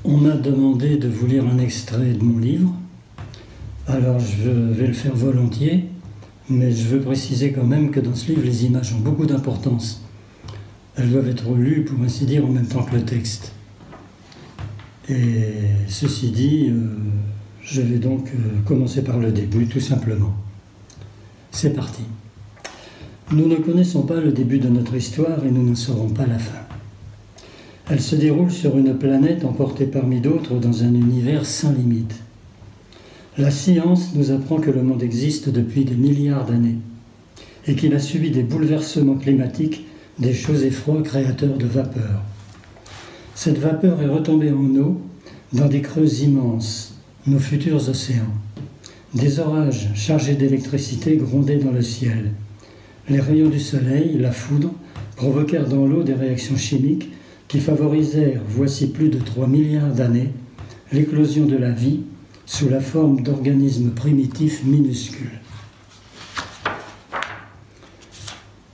On m'a demandé de vous lire un extrait de mon livre, alors je vais le faire volontiers, mais je veux préciser quand même que dans ce livre, les images ont beaucoup d'importance. Elles doivent être lues, pour ainsi dire, en même temps que le texte. Et ceci dit, je vais donc commencer par le début, tout simplement. C'est parti. Nous ne connaissons pas le début de notre histoire et nous ne saurons pas la fin. Elle se déroule sur une planète emportée parmi d'autres dans un univers sans limite. La science nous apprend que le monde existe depuis des milliards d'années et qu'il a subi des bouleversements climatiques, des chauds et froids créateurs de vapeur. Cette vapeur est retombée en eau dans des creux immenses, nos futurs océans. Des orages chargés d'électricité grondaient dans le ciel. Les rayons du soleil, la foudre, provoquèrent dans l'eau des réactions chimiques qui favorisèrent, voici plus de 3 milliards d'années, l'éclosion de la vie sous la forme d'organismes primitifs minuscules.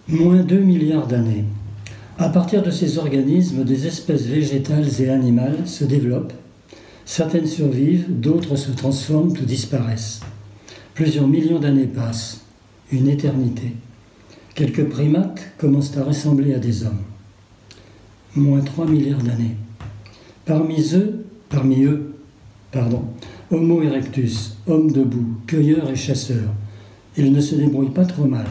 Moins 2 milliards d'années. À partir de ces organismes, des espèces végétales et animales se développent. Certaines survivent, d'autres se transforment ou disparaissent. Plusieurs millions d'années passent, une éternité. Quelques primates commencent à ressembler à des hommes. Moins 3 milliards d'années. Parmi eux, Homo erectus, homme debout, cueilleur et chasseur. Il ne se débrouille pas trop mal.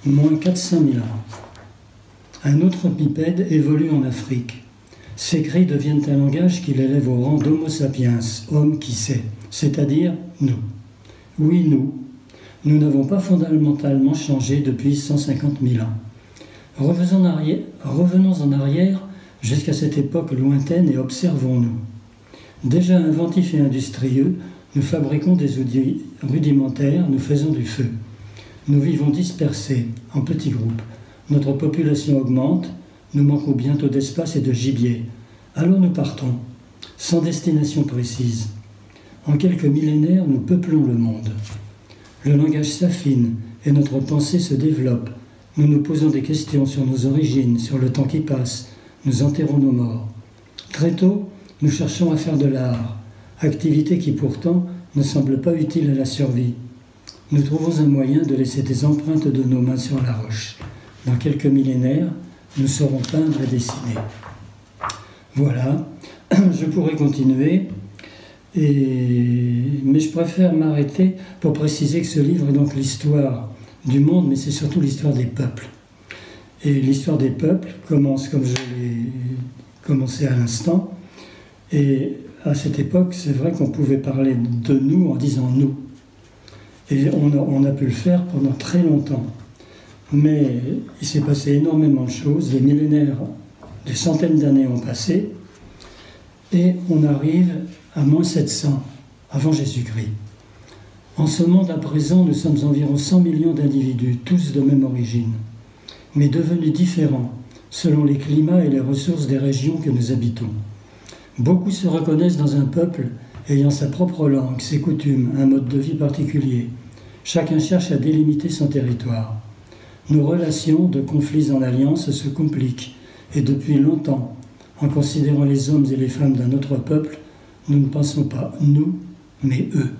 Moins 400 000 ans. Un autre bipède évolue en Afrique. Ses cris deviennent un langage qui l'élève au rang d'Homo sapiens, homme qui sait, c'est-à-dire nous. Oui, nous. Nous n'avons pas fondamentalement changé depuis 150 000 ans. Revenons en arrière jusqu'à cette époque lointaine et observons-nous. Déjà inventifs et industrieux, nous fabriquons des outils rudimentaires, nous faisons du feu. Nous vivons dispersés, en petits groupes. Notre population augmente, nous manquons bientôt d'espace et de gibier. Alors nous partons, sans destination précise. En quelques millénaires, nous peuplons le monde. Le langage s'affine et notre pensée se développe. Nous nous posons des questions sur nos origines, sur le temps qui passe. Nous enterrons nos morts. Très tôt, nous cherchons à faire de l'art, activité qui pourtant ne semble pas utile à la survie. Nous trouvons un moyen de laisser des empreintes de nos mains sur la roche. Dans quelques millénaires, nous saurons peindre et dessiner. Voilà, je pourrais continuer, mais je préfère m'arrêter pour préciser que ce livre est donc l'histoire du monde, mais c'est surtout l'histoire des peuples. Et l'histoire des peuples commence comme je l'ai commencé à l'instant, et à cette époque, c'est vrai qu'on pouvait parler de nous en disant « nous ». Et on a pu le faire pendant très longtemps. Mais il s'est passé énormément de choses, des millénaires, des centaines d'années ont passé, et on arrive à moins 700, avant Jésus-Christ. En ce monde à présent, nous sommes environ 100 millions d'individus, tous de même origine, mais devenus différents selon les climats et les ressources des régions que nous habitons. Beaucoup se reconnaissent dans un peuple ayant sa propre langue, ses coutumes, un mode de vie particulier. Chacun cherche à délimiter son territoire. Nos relations, de conflits en alliance, se compliquent, et depuis longtemps, en considérant les hommes et les femmes d'un autre peuple, nous ne pensons pas nous, mais eux.